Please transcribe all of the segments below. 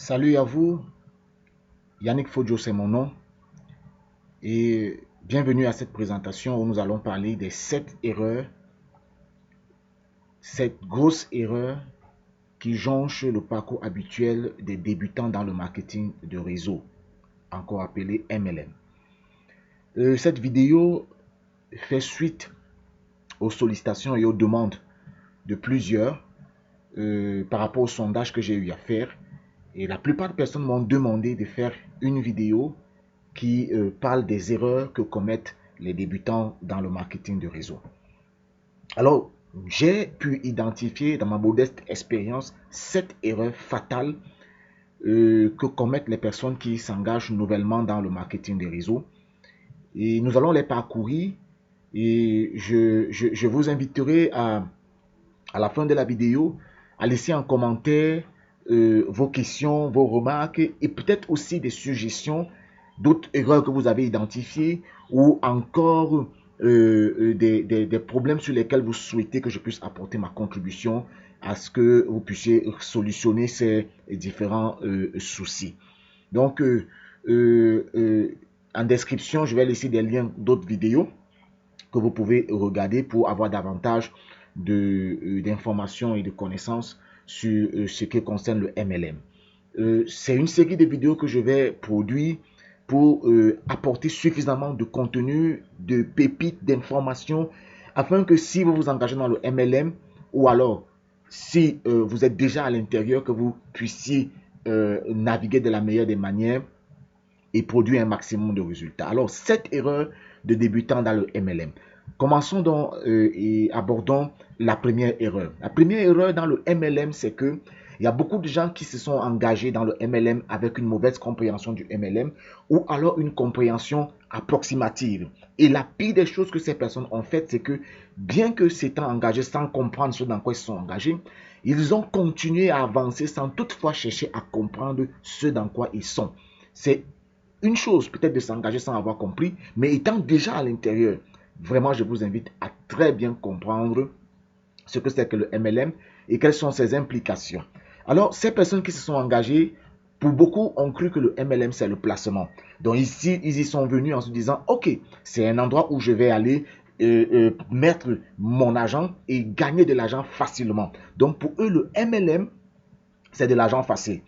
Salut à vous, Yannick Fodjo c'est mon nom et bienvenue à cette présentation où nous allons parler des 7 erreurs, 7 grosses erreurs qui jonchent le parcours habituel des débutants dans le marketing de réseau, encore appelé MLM. Cette vidéo fait suite aux sollicitations et aux demandes de plusieurs par rapport au sondage que j'ai eu à faire. Et la plupart des personnes m'ont demandé de faire une vidéo qui parle des erreurs que commettent les débutants dans le marketing de réseau. Alors, j'ai pu identifier dans ma modeste expérience 7 erreurs fatales que commettent les personnes qui s'engagent nouvellement dans le marketing des réseaux. Et nous allons les parcourir et je vous inviterai à la fin de la vidéo à laisser en commentaire vos questions, vos remarques et peut-être aussi des suggestions d'autres erreurs que vous avez identifiées ou encore des problèmes sur lesquels vous souhaitez que je puisse apporter ma contribution à ce que vous puissiez solutionner ces différents soucis. Donc, en description, je vais laisser des liens d'autres vidéos que vous pouvez regarder pour avoir davantage d'informations et de connaissances sur ce qui concerne le MLM. C'est une série de vidéos que je vais produire pour apporter suffisamment de contenu, de pépites, d'informations, afin que si vous vous engagez dans le MLM, ou alors si vous êtes déjà à l'intérieur, que vous puissiez naviguer de la meilleure des manières et produire un maximum de résultats. Alors, cette erreur de débutant dans le MLM. Commençons donc et abordons la première erreur. La première erreur dans le MLM, c'est que il y a beaucoup de gens qui se sont engagés dans le MLM avec une mauvaise compréhension du MLM ou alors une compréhension approximative. Et la pire des choses que ces personnes ont faites, c'est que bien que s'étant engagés sans comprendre ce dans quoi ils sont engagés, ils ont continué à avancer sans toutefois chercher à comprendre ce dans quoi ils sont. C'est une chose peut-être de s'engager sans avoir compris, mais étant déjà à l'intérieur, vraiment je vous invite à très bien comprendre ce que c'est que le MLM et quelles sont ses implications. Alors, ces personnes qui se sont engagées, pour beaucoup, ont cru que le MLM, c'est le placement. Donc ici, ils y sont venus en se disant, ok, c'est un endroit où je vais aller mettre mon argent et gagner de l'argent facilement. Donc pour eux, le MLM, c'est de l'argent facile.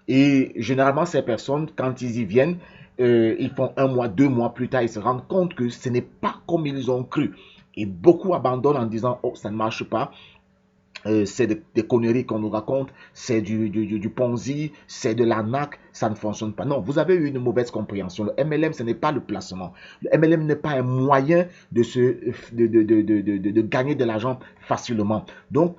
Et généralement, ces personnes, quand ils y viennent, ils font un mois, 2 mois plus tard, ils se rendent compte que ce n'est pas comme ils ont cru. Et beaucoup abandonnent en disant, oh, ça ne marche pas. C'est des conneries qu'on nous raconte, c'est du Ponzi, c'est de l'arnaque, ça ne fonctionne pas. Non, vous avez eu une mauvaise compréhension. Le MLM, ce n'est pas le placement. Le MLM n'est pas un moyen de gagner de l'argent facilement. Donc,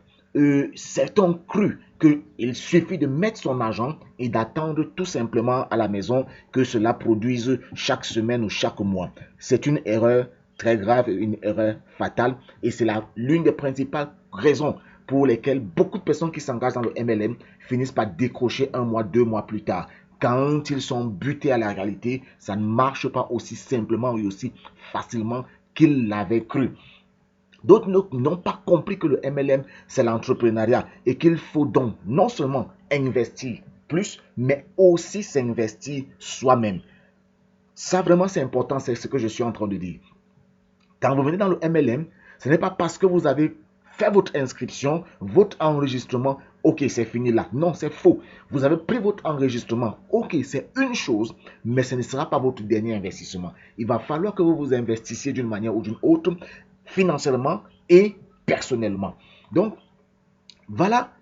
certains cru qu'il suffit de mettre son argent et d'attendre tout simplement à la maison que cela produise chaque semaine ou chaque mois. C'est une erreur très grave, une erreur fatale et c'est l'une des principales raisons pour lesquelles beaucoup de personnes qui s'engagent dans le MLM finissent par décrocher un mois, 2 mois plus tard. Quand ils sont butés à la réalité, ça ne marche pas aussi simplement et aussi facilement qu'ils l'avaient cru. D'autres n'ont pas compris que le MLM, c'est l'entrepreneuriat et qu'il faut donc non seulement investir plus, mais aussi s'investir soi-même. Ça, vraiment, c'est important, c'est ce que je suis en train de dire. Quand vous venez dans le MLM, ce n'est pas parce que vous avez fait votre inscription, votre enregistrement, ok, c'est fini là. Non, c'est faux. Vous avez pris votre enregistrement, ok, c'est une chose, mais ce ne sera pas votre dernier investissement. Il va falloir que vous vous investissiez d'une manière ou d'une autre, financièrement et personnellement. Donc, voilà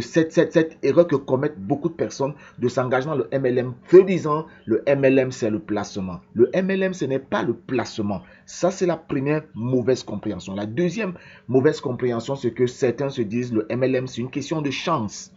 cette erreur que commettent beaucoup de personnes de s'engager dans le MLM, se disant le MLM c'est le placement. Le MLM ce n'est pas le placement. Ça c'est la première mauvaise compréhension. La deuxième mauvaise compréhension c'est que certains se disent le MLM c'est une question de chance.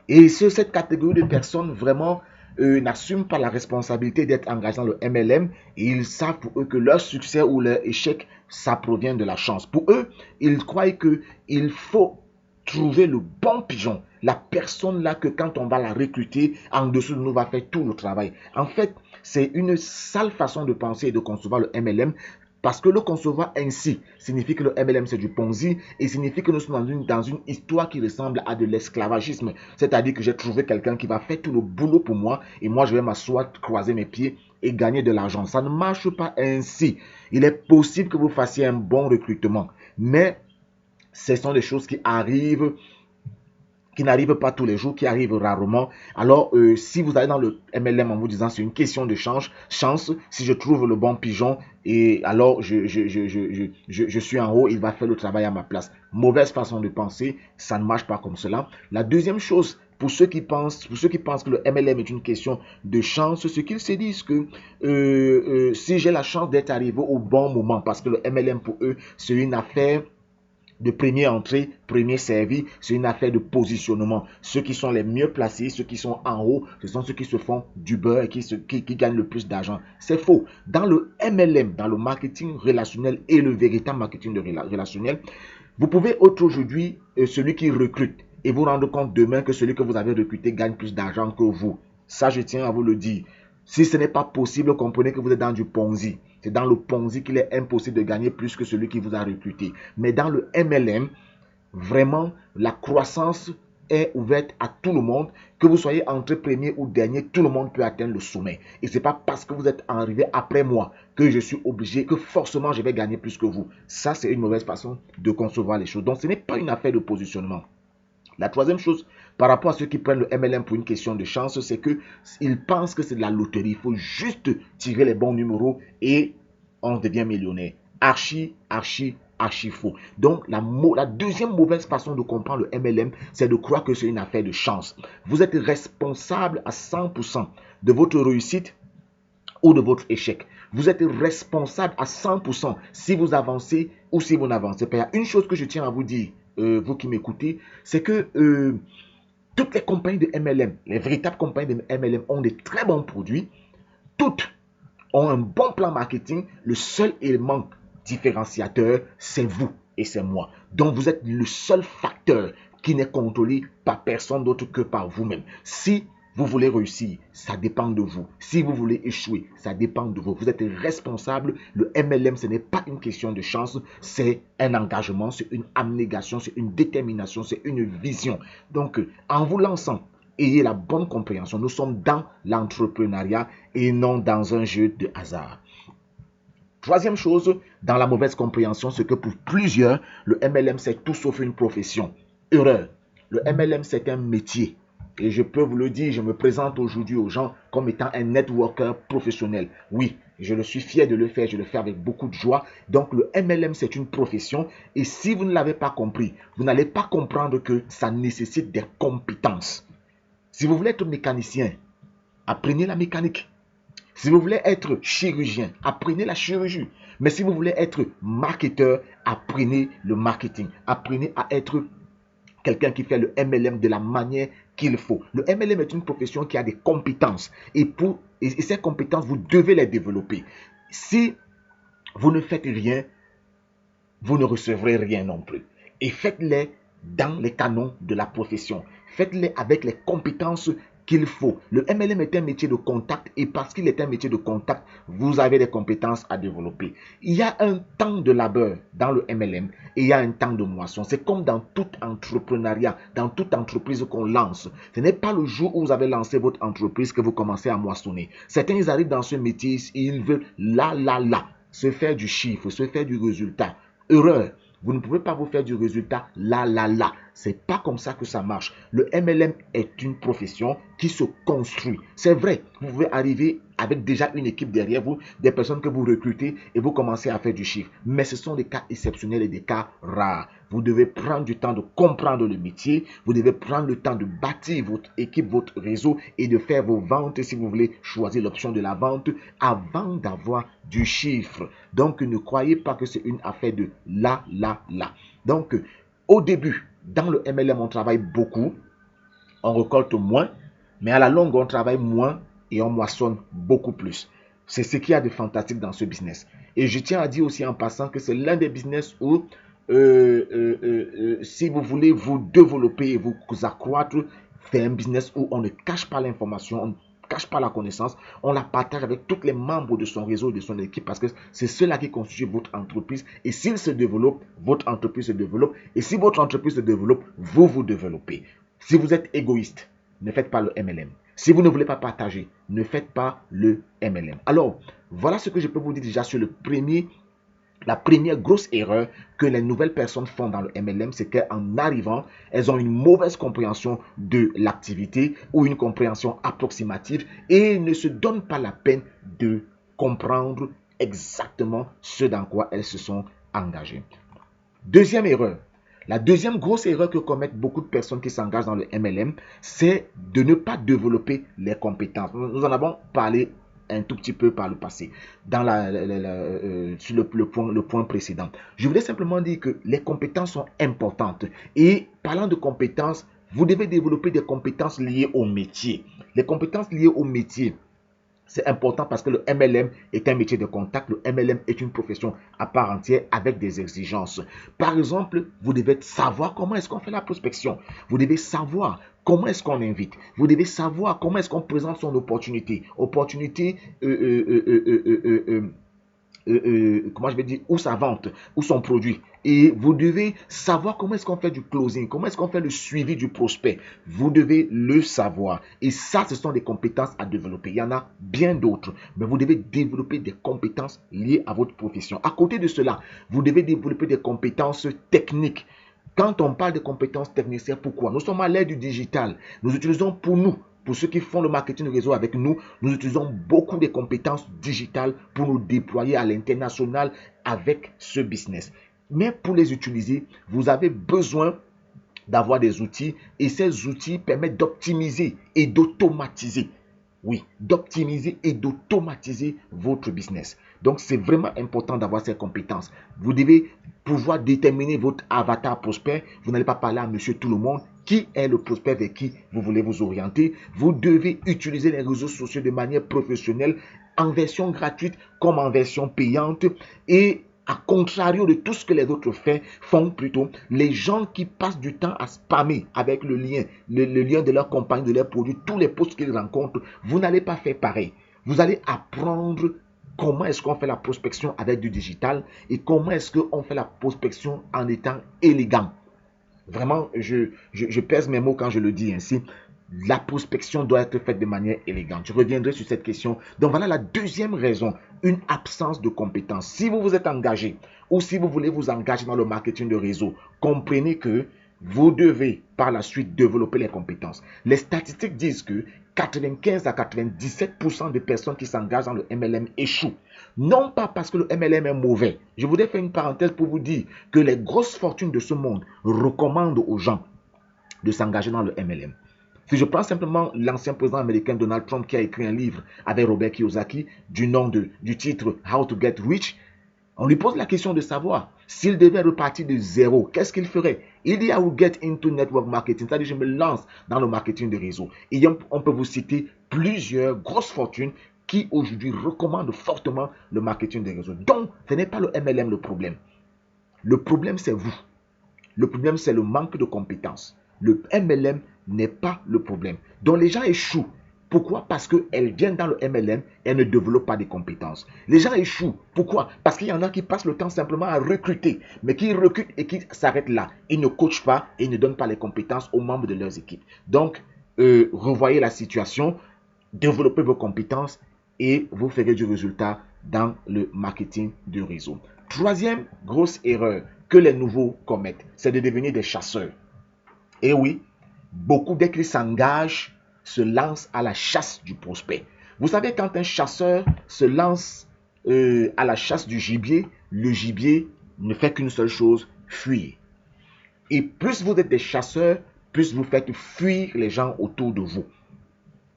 Et cette catégorie de personnes vraiment n'assument pas la responsabilité d'être engagés dans le MLM et ils savent pour eux que leur succès ou leur échec, ça provient de la chance. Pour eux, ils croient qu'il faut trouver le bon pigeon, la personne là que quand on va la recruter, en dessous de nous va faire tout le travail. En fait, c'est une sale façon de penser et de concevoir le MLM. Parce que le concevoir ainsi signifie que le MLM c'est du Ponzi et signifie que nous sommes dans une histoire qui ressemble à de l'esclavagisme. C'est-à-dire que j'ai trouvé quelqu'un qui va faire tout le boulot pour moi et moi je vais m'asseoir, croiser mes pieds et gagner de l'argent. Ça ne marche pas ainsi. Il est possible que vous fassiez un bon recrutement, mais ce sont des choses qui n'arrivent pas tous les jours, qui arrivent rarement. Alors, si vous allez dans le MLM en vous disant c'est une question de chance, si je trouve le bon pigeon, et alors je suis en haut, il va faire le travail à ma place. Mauvaise façon de penser, ça ne marche pas comme cela. La deuxième chose, pour ceux qui pensent que le MLM est une question de chance, ce qu'ils se disent que si j'ai la chance d'être arrivé au bon moment, parce que le MLM pour eux, c'est une affaire de première entrée, premier servi, c'est une affaire de positionnement. Ceux qui sont les mieux placés, ceux qui sont en haut, ce sont ceux qui se font du beurre et qui gagnent le plus d'argent. C'est faux. Dans le MLM, dans le marketing relationnel et le véritable marketing relationnel, vous pouvez être aujourd'hui celui qui recrute et vous rendre compte demain que celui que vous avez recruté gagne plus d'argent que vous. Ça, je tiens à vous le dire. Si ce n'est pas possible, comprenez que vous êtes dans du Ponzi. C'est dans le Ponzi qu'il est impossible de gagner plus que celui qui vous a recruté. Mais dans le MLM, vraiment, la croissance est ouverte à tout le monde. Que vous soyez entré premier ou dernier, tout le monde peut atteindre le sommet. Et ce n'est pas parce que vous êtes arrivé après moi que je suis obligé, que forcément je vais gagner plus que vous. Ça, c'est une mauvaise façon de concevoir les choses. Donc, ce n'est pas une affaire de positionnement. La troisième chose, par rapport à ceux qui prennent le MLM pour une question de chance, c'est qu'ils pensent que c'est de la loterie. Il faut juste tirer les bons numéros et on devient millionnaire. Archi faux. Donc, la deuxième mauvaise façon de comprendre le MLM, c'est de croire que c'est une affaire de chance. Vous êtes responsable à 100% de votre réussite ou de votre échec. Vous êtes responsable à 100% si vous avancez ou si vous n'avancez pas. Il y a une chose que je tiens à vous dire, vous qui m'écoutez, c'est que toutes les compagnies de MLM, les véritables compagnies de MLM ont des très bons produits. Toutes ont un bon plan marketing. Le seul élément différenciateur, c'est vous et c'est moi. Donc, vous êtes le seul facteur qui n'est contrôlé par personne d'autre que par vous-même. Si vous voulez réussir, ça dépend de vous. Si vous voulez échouer, ça dépend de vous. Vous êtes responsable. Le MLM, ce n'est pas une question de chance. C'est un engagement, c'est une abnégation, c'est une détermination, c'est une vision. Donc, en vous lançant, ayez la bonne compréhension. Nous sommes dans l'entrepreneuriat et non dans un jeu de hasard. Troisième chose, dans la mauvaise compréhension, c'est que pour plusieurs, le MLM, c'est tout sauf une profession. Erreur. Le MLM, c'est un métier. Et je peux vous le dire, je me présente aujourd'hui aux gens comme étant un networker professionnel. Oui, je le suis fier de le faire, je le fais avec beaucoup de joie. Donc le MLM, c'est une profession. Et si vous ne l'avez pas compris, vous n'allez pas comprendre que ça nécessite des compétences. Si vous voulez être mécanicien, apprenez la mécanique. Si vous voulez être chirurgien, apprenez la chirurgie. Mais si vous voulez être marketeur, apprenez le marketing. Apprenez à être quelqu'un qui fait le MLM de la manière qu'il faut. Le MLM est une profession qui a des compétences. Et ces compétences, vous devez les développer. Si vous ne faites rien, vous ne recevrez rien non plus. Et faites-les dans les canons de la profession. Faites-les avec les compétences qu'il faut. Le MLM est un métier de contact et parce qu'il est un métier de contact, vous avez des compétences à développer. Il y a un temps de labeur dans le MLM et il y a un temps de moisson. C'est comme dans tout entrepreneuriat, dans toute entreprise qu'on lance. Ce n'est pas le jour où vous avez lancé votre entreprise que vous commencez à moissonner. Certains, ils arrivent dans ce métier et ils veulent se faire du chiffre, se faire du résultat. Erreur. Vous ne pouvez pas vous faire du résultat là. C'est pas comme ça que ça marche. Le MLM est une profession qui se construit. C'est vrai, vous pouvez arriver avec déjà une équipe derrière vous, des personnes que vous recrutez et vous commencez à faire du chiffre. Mais ce sont des cas exceptionnels et des cas rares. Vous devez prendre du temps de comprendre le métier. Vous devez prendre le temps de bâtir votre équipe, votre réseau et de faire vos ventes si vous voulez choisir l'option de la vente avant d'avoir du chiffre. Donc, ne croyez pas que c'est une affaire de là. Donc, au début, dans le MLM, on travaille beaucoup, on récolte moins, mais à la longue, on travaille moins et on moissonne beaucoup plus. C'est ce qu'il y a de fantastique dans ce business. Et je tiens à dire aussi en passant que c'est l'un des business où, si vous voulez vous développer et vous accroître, c'est un business où on ne cache pas l'information, on ne cache pas la connaissance, on la partage avec tous les membres de son réseau, de son équipe, parce que c'est cela qui constitue votre entreprise. Et s'il se développe, votre entreprise se développe. Et si votre entreprise se développe, vous vous développez. Si vous êtes égoïste, ne faites pas le MLM. Si vous ne voulez pas partager, ne faites pas le MLM. Alors, voilà ce que je peux vous dire déjà sur la première grosse erreur que les nouvelles personnes font dans le MLM, c'est qu'en arrivant, elles ont une mauvaise compréhension de l'activité ou une compréhension approximative et ne se donnent pas la peine de comprendre exactement ce dans quoi elles se sont engagées. Deuxième erreur. La deuxième grosse erreur que commettent beaucoup de personnes qui s'engagent dans le MLM, c'est de ne pas développer les compétences. Nous en avons parlé un tout petit peu par le passé, sur le point précédent. Je voulais simplement dire que les compétences sont importantes. Et parlant de compétences, vous devez développer des compétences liées au métier. Les compétences liées au métier, c'est important parce que le MLM est un métier de contact. Le MLM est une profession à part entière avec des exigences. Par exemple, vous devez savoir comment est-ce qu'on fait la prospection. Vous devez savoir comment est-ce qu'on invite. Vous devez savoir comment est-ce qu'on présente son opportunité. Comment je vais dire, ou sa vente, ou son produit. Et vous devez savoir comment est-ce qu'on fait du closing, comment est-ce qu'on fait le suivi du prospect. Vous devez le savoir. Et ça, ce sont des compétences à développer. Il y en a bien d'autres, mais vous devez développer des compétences liées à votre profession. À côté de cela, vous devez développer des compétences techniques. Quand on parle de compétences techniques, c'est pourquoi nous sommes à l'ère du digital. Nous utilisons pour ceux qui font le marketing de réseau avec nous, nous utilisons beaucoup de compétences digitales pour nous déployer à l'international avec ce business. Mais pour les utiliser, vous avez besoin d'avoir des outils et ces outils permettent d'optimiser et d'automatiser. Oui, d'optimiser et d'automatiser votre business. Donc, c'est vraiment important d'avoir ces compétences. Vous devez pouvoir déterminer votre avatar prospect. Vous n'allez pas parler à monsieur tout le monde. Qui est le prospect vers qui vous voulez vous orienter? Vous devez utiliser les réseaux sociaux de manière professionnelle, en version gratuite comme en version payante. Et à contrario de tout ce que les autres font plutôt, les gens qui passent du temps à spammer avec le lien de leur compagnie, de leur produit, tous les posts qu'ils rencontrent, vous n'allez pas faire pareil. Vous allez apprendre comment est-ce qu'on fait la prospection avec du digital et comment est-ce qu'on fait la prospection en étant élégant. Vraiment, je pèse mes mots quand je le dis ainsi. La prospection doit être faite de manière élégante. Je reviendrai sur cette question. Donc voilà la deuxième raison, une absence de compétences. Si vous vous êtes engagé ou si vous voulez vous engager dans le marketing de réseau, comprenez que vous devez par la suite développer les compétences. Les statistiques disent que 95 à 97% des personnes qui s'engagent dans le MLM échouent. Non pas parce que le MLM est mauvais. Je voudrais faire une parenthèse pour vous dire que les grosses fortunes de ce monde recommandent aux gens de s'engager dans le MLM. Si je prends simplement l'ancien président américain Donald Trump qui a écrit un livre avec Robert Kiyosaki du titre How to Get Rich, on lui pose la question de savoir s'il devait repartir de zéro, qu'est-ce qu'il ferait? Il dit I will get into network marketing, c'est-à-dire je me lance dans le marketing de réseau. Et on peut vous citer plusieurs grosses fortunes qui aujourd'hui recommandent fortement le marketing de réseau. Donc, ce n'est pas le MLM le problème. Le problème, c'est vous. Le problème, c'est le manque de compétences. Le MLM n'est pas le problème. Donc, les gens échouent. Pourquoi? Parce qu'elles viennent dans le MLM et ne développent pas des compétences. Les gens échouent. Pourquoi? Parce qu'il y en a qui passent le temps simplement à recruter, mais qui recrutent et qui s'arrêtent là. Ils ne coachent pas et ne donnent pas les compétences aux membres de leurs équipes. Donc, revoyez la situation, développez vos compétences et vous ferez du résultat dans le marketing de réseau. Troisième grosse erreur que les nouveaux commettent, c'est de devenir des chasseurs. Et oui, beaucoup dès qu'ils s'engagent, se lance à la chasse du prospect. Vous savez, quand un chasseur se lance à la chasse du gibier, le gibier ne fait qu'une seule chose, fuir. Et plus vous êtes des chasseurs, plus vous faites fuir les gens autour de vous.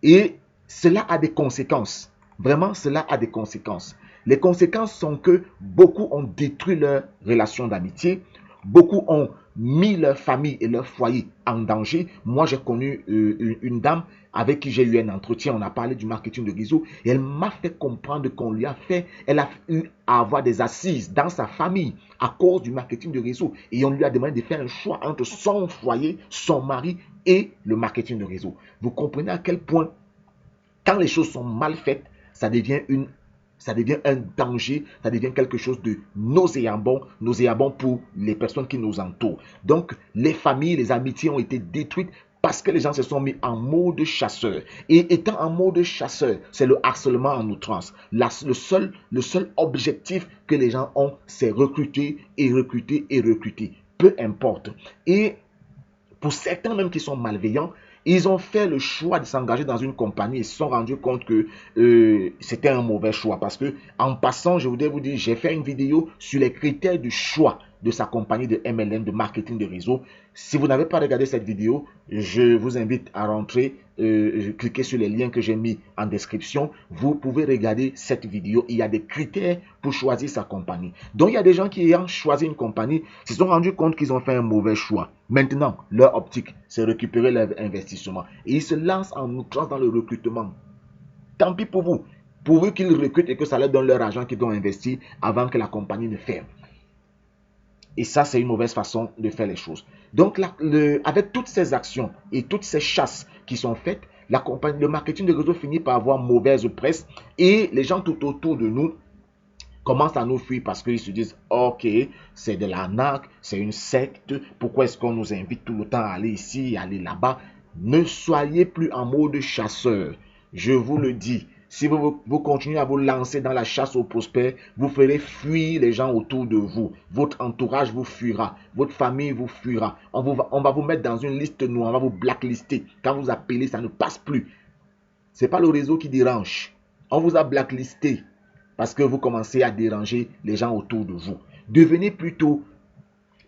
Et cela a des conséquences. Vraiment, cela a des conséquences. Les conséquences sont que beaucoup ont détruit leur relation d'amitié. Beaucoup ont mis leur famille et leur foyer en danger. Moi, j'ai connu une dame avec qui j'ai eu un entretien. On a parlé du marketing de réseau. Et elle m'a fait comprendre qu'on lui a fait, elle a eu à avoir des assises dans sa famille à cause du marketing de réseau. Et on lui a demandé de faire un choix entre son foyer, son mari et le marketing de réseau. Vous comprenez à quel point Quand les choses sont mal faites, ça devient un danger, ça devient quelque chose de nauséabond pour les personnes qui nous entourent. Donc, les familles, les amitiés ont été détruites parce que les gens se sont mis en mode chasseur. Et étant en mode chasseur, c'est le harcèlement en outrance. Le seul objectif que les gens ont, c'est recruter et recruter et recruter. Peu importe. Et pour certains même qui sont malveillants, ils ont fait le choix de s'engager dans une compagnie et se sont rendus compte que c'était un mauvais choix. Parce que, en passant, je voudrais vous dire, j'ai fait une vidéo sur les critères du choix de sa compagnie de MLM, de marketing de réseau. Si vous n'avez pas regardé cette vidéo, je vous invite à rentrer, cliquer sur les liens que j'ai mis en description. Vous pouvez regarder cette vidéo. Il y a des critères pour choisir sa compagnie. Donc, il y a des gens qui, ayant choisi une compagnie, se sont rendus compte qu'ils ont fait un mauvais choix. Maintenant, leur optique, c'est récupérer leur investissement. Et ils se lancent en outrance dans le recrutement. Tant pis pour vous. Pourvu qu'ils recrutent et que ça leur donne leur argent qu'ils ont investi avant que la compagnie ne ferme. Et ça, c'est une mauvaise façon de faire les choses. Donc, avec toutes ces actions et toutes ces chasses qui sont faites, le marketing de réseau finit par avoir mauvaise presse et les gens tout autour de nous commencent à nous fuir parce qu'ils se disent « Ok, c'est de l'arnaque, c'est une secte, pourquoi est-ce qu'on nous invite tout le temps à aller ici, à aller là-bas ?» Ne soyez plus en mode chasseur. Je vous le dis. Si vous continuez à vous lancer dans la chasse aux prospects, vous ferez fuir les gens autour de vous. Votre entourage vous fuira. Votre famille vous fuira. On va vous mettre dans une liste noire. On va vous blacklister. Quand vous appelez, ça ne passe plus. Ce n'est pas le réseau qui dérange. On vous a blacklisté parce que vous commencez à déranger les gens autour de vous. Devenez plutôt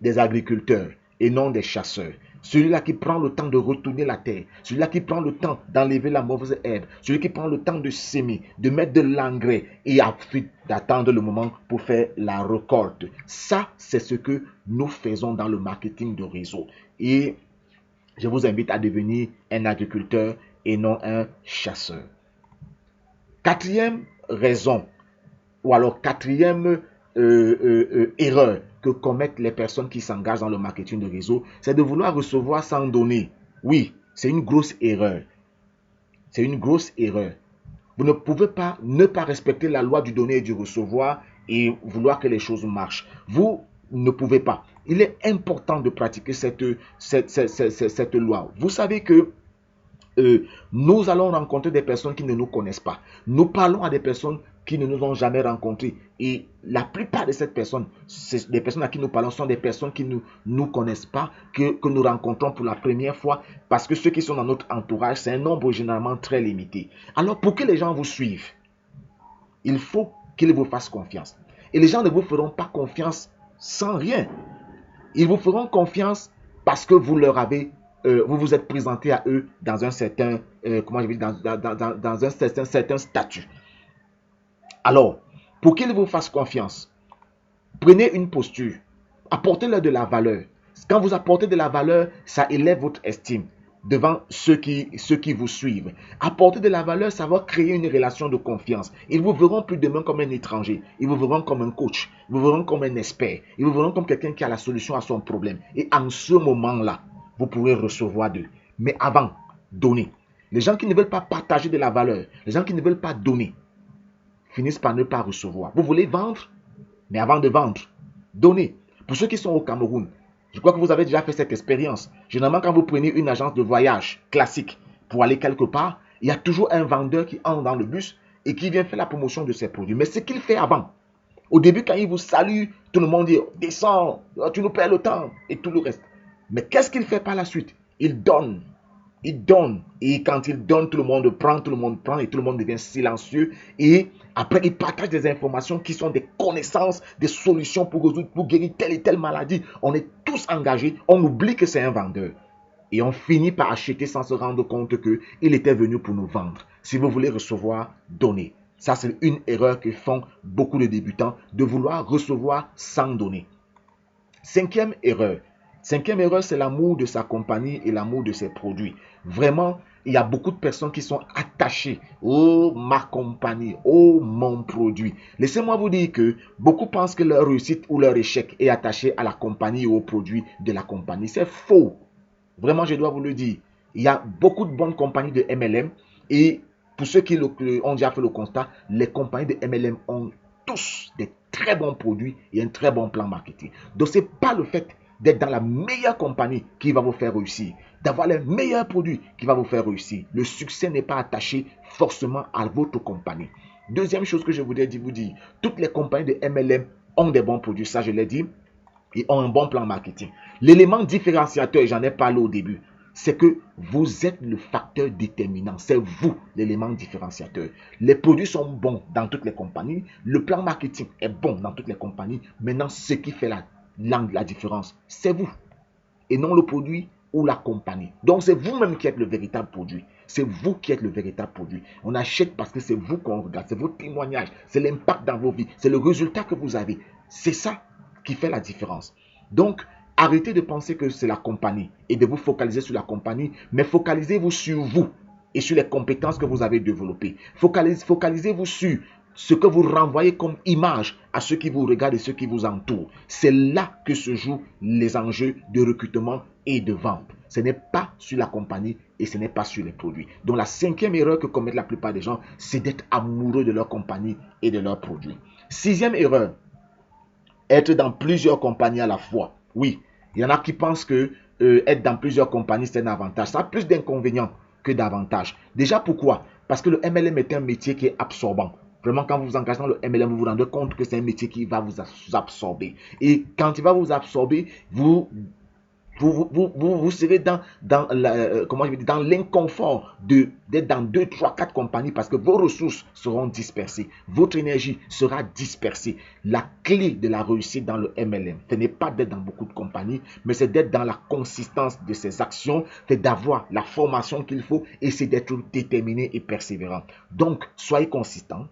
des agriculteurs et non des chasseurs. Celui-là qui prend le temps de retourner la terre, celui-là qui prend le temps d'enlever la mauvaise herbe, celui qui prend le temps de s'aimer, de mettre de l'engrais et ensuite d'attendre le moment pour faire la récolte. Ça, c'est ce que nous faisons dans le marketing de réseau. Et je vous invite à devenir un agriculteur et non un chasseur. Quatrième raison, ou alors quatrième erreur que commettent les personnes qui s'engagent dans le marketing de réseau, c'est de vouloir recevoir sans donner. Oui, c'est une grosse erreur. C'est une grosse erreur. Vous ne pouvez pas ne pas respecter la loi du donner et du recevoir et vouloir que les choses marchent. Vous ne pouvez pas. Il est important de pratiquer cette loi. Vous savez que nous allons rencontrer des personnes qui ne nous connaissent pas. Nous parlons à des personnes qui ne nous ont jamais rencontrés. Et la plupart de ces personnes, des personnes à qui nous parlons, sont des personnes qui ne nous connaissent pas, que nous rencontrons pour la première fois, parce que ceux qui sont dans notre entourage, c'est un nombre généralement très limité. Alors, pour que les gens vous suivent, il faut qu'ils vous fassent confiance. Et les gens ne vous feront pas confiance sans rien. Ils vous feront confiance parce que vous leur avez vous vous êtes présenté à eux dans un certain, dans un certain statut. Alors, pour qu'ils vous fassent confiance, prenez une posture, apportez-leur de la valeur. Quand vous apportez de la valeur, ça élève votre estime devant ceux qui vous suivent. Apporter de la valeur, ça va créer une relation de confiance. Ils vous verront plus demain comme un étranger. Ils vous verront comme un coach. Ils vous verront comme un expert. Ils vous verront comme quelqu'un qui a la solution à son problème. Et en ce moment-là, vous pourrez recevoir d'eux. Mais avant, donnez. Les gens qui ne veulent pas partager de la valeur, les gens qui ne veulent pas donner, finissent par ne pas recevoir. Vous voulez vendre, mais avant de vendre, donnez. Pour ceux qui sont au Cameroun, je crois que vous avez déjà fait cette expérience. Généralement, quand vous prenez une agence de voyage classique pour aller quelque part, il y a toujours un vendeur qui entre dans le bus et qui vient faire la promotion de ses produits. Mais ce qu'il fait avant, au début, quand il vous salue, tout le monde dit « Descends, tu nous perds le temps » et tout le reste. Mais qu'est-ce qu'il fait par la suite? Il donne. Il donne. Et quand il donne, tout le monde prend et tout le monde devient silencieux. Et après, il partage des informations qui sont des connaissances, des solutions pour guérir telle et telle maladie. On est tous engagés. On oublie que c'est un vendeur. Et on finit par acheter sans se rendre compte qu'il était venu pour nous vendre. Si vous voulez recevoir, donnez. Ça, c'est une erreur que font beaucoup de débutants, de vouloir recevoir sans donner. Cinquième erreur, c'est l'amour de sa compagnie et l'amour de ses produits. Vraiment, il y a beaucoup de personnes qui sont attachées. Oh, ma compagnie, oh, mon produit. Laissez-moi vous dire que beaucoup pensent que leur réussite ou leur échec est attaché à la compagnie ou au produit de la compagnie. C'est faux. Vraiment, je dois vous le dire. Il y a beaucoup de bonnes compagnies de MLM et pour ceux qui ont déjà fait le constat, les compagnies de MLM ont tous des très bons produits et un très bon plan marketing. Donc, ce n'est pas le fait d'être dans la meilleure compagnie qui va vous faire réussir, d'avoir les meilleurs produits qui va vous faire réussir. Le succès n'est pas attaché forcément à votre compagnie. Deuxième chose que je voudrais vous dire, toutes les compagnies de MLM ont des bons produits, ça je l'ai dit, et ont un bon plan marketing. L'élément différenciateur, et j'en ai parlé au début, c'est que vous êtes le facteur déterminant. C'est vous l'élément différenciateur. Les produits sont bons dans toutes les compagnies. Le plan marketing est bon dans toutes les compagnies. Maintenant, ce qui fait la différence, c'est vous. Et non le produit ou la compagnie. Donc, c'est vous-même qui êtes le véritable produit. C'est vous qui êtes le véritable produit. On achète parce que c'est vous qu'on regarde. C'est votre témoignage. C'est l'impact dans vos vies. C'est le résultat que vous avez. C'est ça qui fait la différence. Donc, arrêtez de penser que c'est la compagnie et de vous focaliser sur la compagnie, mais focalisez-vous sur vous et sur les compétences que vous avez développées. Focalisez-vous sur ce que vous renvoyez comme image à ceux qui vous regardent et ceux qui vous entourent. C'est là que se jouent les enjeux de recrutement et de vente. Ce n'est pas sur la compagnie et ce n'est pas sur les produits. Donc la cinquième erreur que commettent la plupart des gens, c'est d'être amoureux de leur compagnie et de leurs produits. Sixième erreur, être dans plusieurs compagnies à la fois. Oui, il y en a qui pensent que être dans plusieurs compagnies, c'est un avantage. Ça a plus d'inconvénients que d'avantages. Déjà, pourquoi? Parce que le MLM est un métier qui est absorbant. Vraiment, quand vous vous engagez dans le MLM, vous vous rendez compte que c'est un métier qui va vous absorber. Et quand il va vous absorber, vous serez dans l'inconfort d'être dans 2, 3, 4 compagnies parce que vos ressources seront dispersées. Votre énergie sera dispersée. La clé de la réussite dans le MLM, ce n'est pas d'être dans beaucoup de compagnies, mais c'est d'être dans la consistance de ses actions, c'est d'avoir la formation qu'il faut et c'est d'être déterminé et persévérant. Donc, soyez consistant,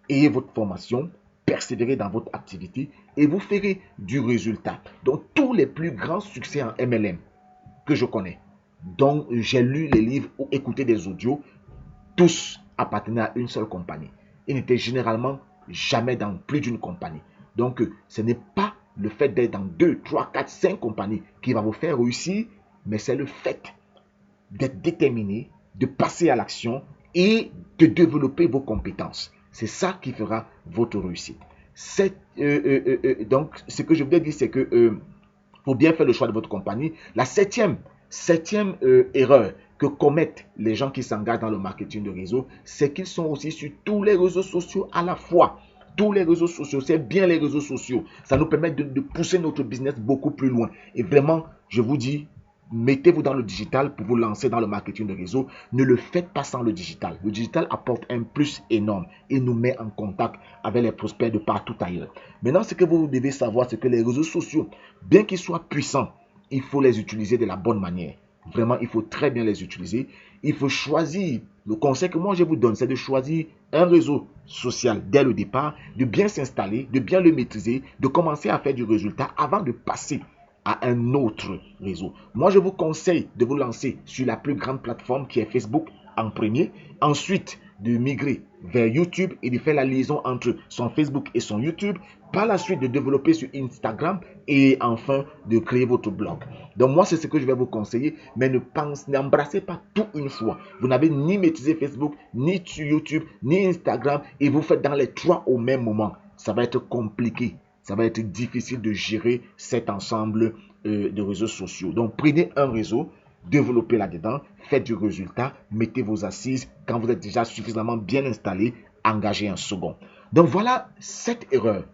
ayez votre formation, persévérez dans votre activité et vous ferez du résultat. Donc, tous les plus grands succès en MLM que je connais, dont j'ai lu les livres ou écouté des audios, tous appartenaient à une seule compagnie. Ils n'étaient généralement jamais dans plus d'une compagnie. Donc, ce n'est pas le fait d'être dans 2, 3, 4, 5 compagnies qui va vous faire réussir, mais c'est le fait d'être déterminé, de passer à l'action et de développer vos compétences. C'est ça qui fera votre réussite. Donc, ce que je voulais dire, c'est que faut bien faire le choix de votre compagnie. La septième erreur que commettent les gens qui s'engagent dans le marketing de réseau, c'est qu'ils sont aussi sur tous les réseaux sociaux à la fois. Tous les réseaux sociaux, c'est bien les réseaux sociaux. Ça nous permet de pousser notre business beaucoup plus loin. Et vraiment, je vous dis, mettez-vous dans le digital pour vous lancer dans le marketing de réseau. Ne le faites pas sans le digital. Le digital apporte un plus énorme et nous met en contact avec les prospects de partout ailleurs. Maintenant, ce que vous devez savoir, c'est que les réseaux sociaux, bien qu'ils soient puissants, il faut les utiliser de la bonne manière. Vraiment, il faut très bien les utiliser. Il faut choisir. Le conseil que moi je vous donne, c'est de choisir un réseau social dès le départ, de bien s'installer, de bien le maîtriser, de commencer à faire du résultat avant de passer à un autre réseau. Moi, je vous conseille de vous lancer sur la plus grande plateforme qui est Facebook en premier. Ensuite, de migrer vers YouTube et de faire la liaison entre son Facebook et son YouTube. Par la suite, de développer sur Instagram et enfin de créer votre blog. Donc moi, c'est ce que je vais vous conseiller, mais n'embrassez pas tout une fois. Vous n'avez ni maîtrisé Facebook, ni YouTube, ni Instagram et vous faites dans les trois au même moment. Ça va être compliqué. Ça va être difficile de gérer cet ensemble de réseaux sociaux. Donc, prenez un réseau, développez là-dedans, faites du résultat, mettez vos assises. Quand vous êtes déjà suffisamment bien installé, engagez un second. Donc, voilà 7 erreurs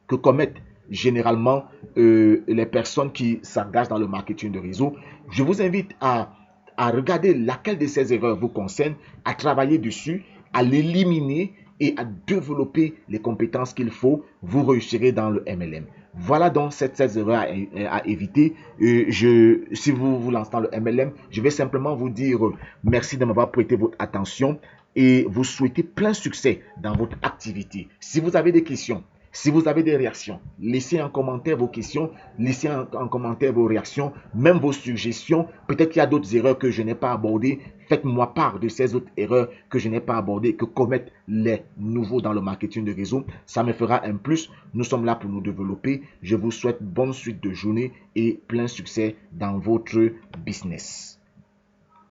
que commettent généralement les personnes qui s'engagent dans le marketing de réseau. Je vous invite à regarder laquelle de ces erreurs vous concerne, à travailler dessus, à l'éliminer et à développer les compétences qu'il faut, vous réussirez dans le MLM. Voilà donc cette erreur à éviter. Si vous vous lancez dans le MLM, je vais simplement vous dire merci de m'avoir prêté votre attention et vous souhaiter plein succès dans votre activité. Si vous avez des questions, si vous avez des réactions, laissez en commentaire vos questions, laissez en commentaire vos réactions, même vos suggestions. Peut-être qu'il y a d'autres erreurs que je n'ai pas abordées. Faites-moi part de ces autres erreurs que je n'ai pas abordées, que commettent les nouveaux dans le marketing de réseau. Ça me fera un plus. Nous sommes là pour nous développer. Je vous souhaite bonne suite de journée et plein succès dans votre business.